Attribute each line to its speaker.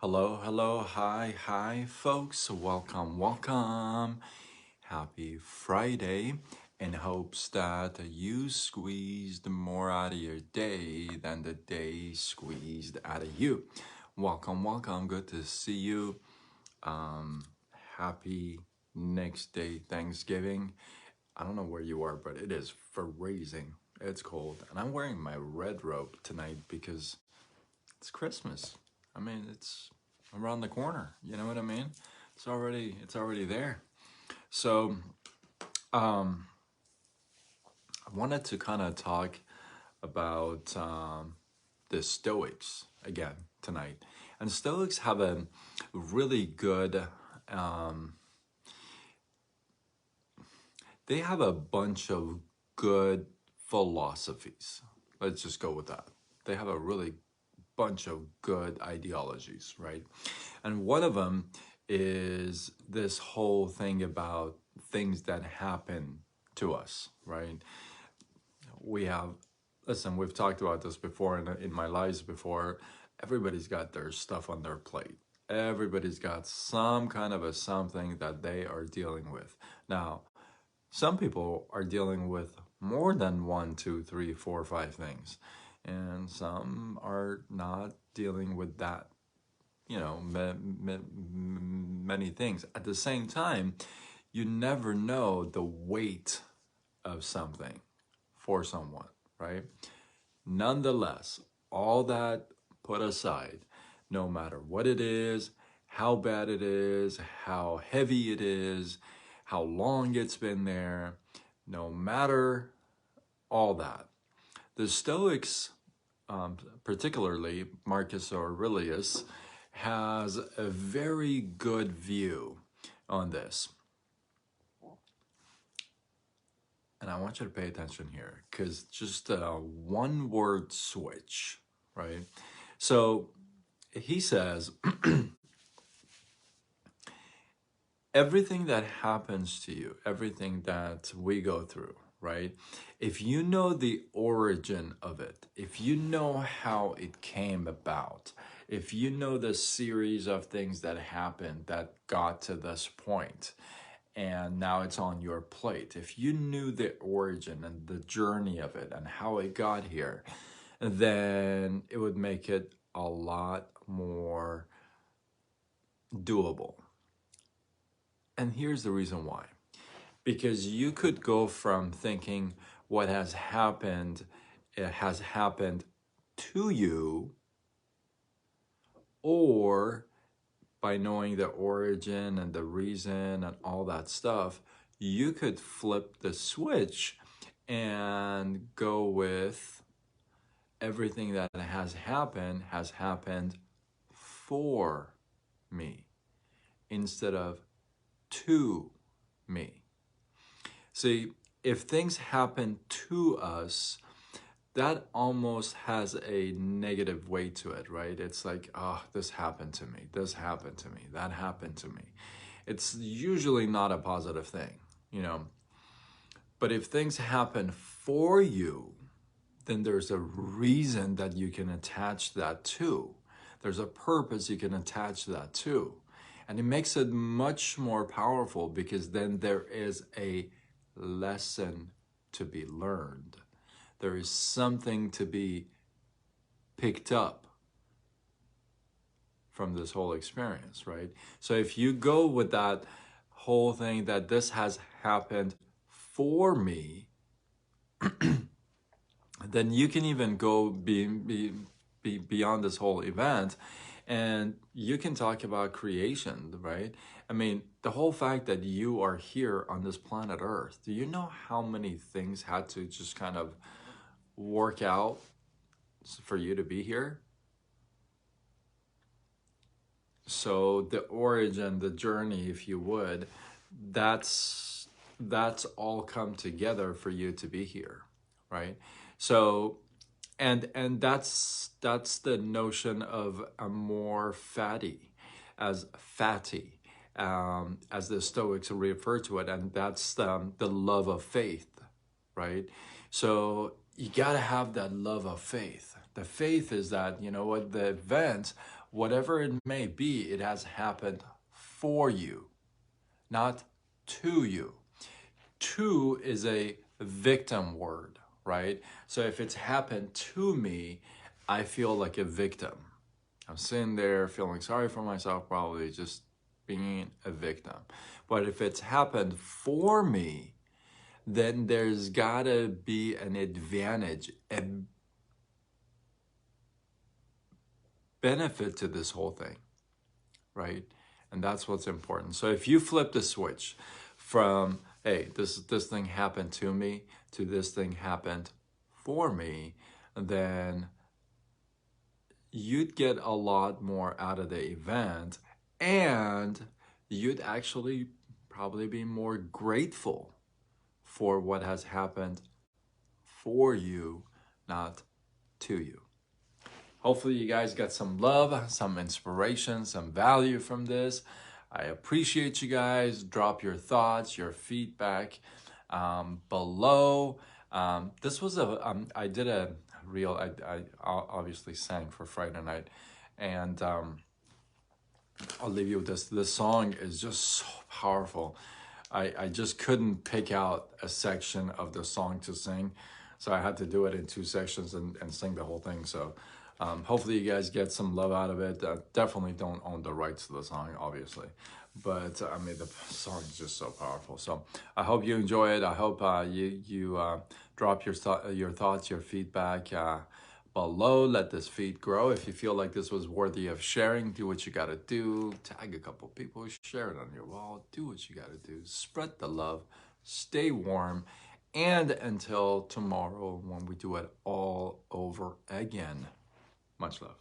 Speaker 1: Hello, hello, hi, folks. Welcome. Happy Friday, in hopes that you squeezed more out of your day than the day squeezed out of you. Welcome. Good to see you. Um, Happy next day, Thanksgiving. I don't know where you are, but it is freezing. It's cold, and I'm wearing my red robe tonight because it's Christmas. I mean, it's around the corner. You know what I mean? It's already there. So, um, I wanted to kind of talk about the Stoics again tonight. And Stoics have a really good. Um, they have a bunch of good philosophies. Let's just go with that. They have a really bunch of good ideologies, right? And one of them is this whole thing about things that happen to us, right? We have, listen, we've talked about this before in my lives before. Everybody's got their stuff on their plate. Everybody's got some kind of a something that they are dealing with. Now, some people are dealing with more than one, two, three, four, five things. And some are not dealing with that, many things. At the same time, you never know the weight of something for someone, right? Nonetheless, all that put aside, no matter what it is, how bad it is, how heavy it is, how long it's been there, no matter all that, the Stoics, particularly Marcus Aurelius, has a very good view on this. And I want you to pay attention here because just a one word switch, right? So he says, everything that happens to you, everything that we go through, right? If you know the origin of it, if you know how it came about, if you know the series of things that happened that got to this point, and now it's on your plate, if you knew the origin and the journey of it and how it got here, then it would make it a lot more doable. And here's the reason why. Because you could go from thinking what has happened, it has happened to you, or by knowing the origin and the reason and all that stuff, you could flip the switch and go with everything that has happened for me instead of to me. See, if things happen to us, that almost has a negative weight to it, right? It's like, oh, this happened to me, that happened to me. It's usually not a positive thing, you know. But if things happen for you, then there's a reason that you can attach that to. There's a purpose you can attach that to. And it makes it much more powerful because then there is a lesson to be learned. There is something to be picked up from this whole experience, right? So if you go with that whole thing that this has happened for me, then you can even go beyond this whole event, and you can talk about creation, right? I mean, the whole fact that you are here on this planet Earth, do you know how many things had to just kind of work out for you to be here? So the origin, the journey, if you would, that's all come together for you to be here, right? So and that's the notion of a more fatty, as fatty, as the Stoics refer to it, and that's the love of faith, right? So you got to have that love of faith. The faith is that, you know what, the event whatever it may be, it has happened for you, not to you. To is a victim word, right? So if it's happened to me, I feel like a victim. I'm sitting there feeling sorry for myself, probably just being a victim. But if it's happened for me, then there's gotta be an advantage, a benefit to this whole thing, right? And that's what's important. So if you flip the switch from, hey, this thing happened to me, to this thing happened for me, then you'd get a lot more out of the event, and you'd actually probably be more grateful for what has happened for you, not to you. Hopefully you guys got some love, some inspiration, some value from this. I appreciate you guys. Drop your thoughts, your feedback below. This was I did a reel, I obviously sang for Friday night, and I'll leave you with this. This song is just so powerful. I just couldn't pick out a section of the song to sing, so I had to do it in two sections and sing the whole thing. So hopefully you guys get some love out of it. Definitely don't own the rights to the song, obviously. But I mean, the song is just so powerful. So I hope you enjoy it. I hope you drop your thoughts, your feedback below. Let this feed grow. If you feel like this was worthy of sharing, do what you got to do. Tag a couple people, share it on your wall. Do what you got to do. Spread the love. Stay warm. And until tomorrow when we do it all over again. Much love.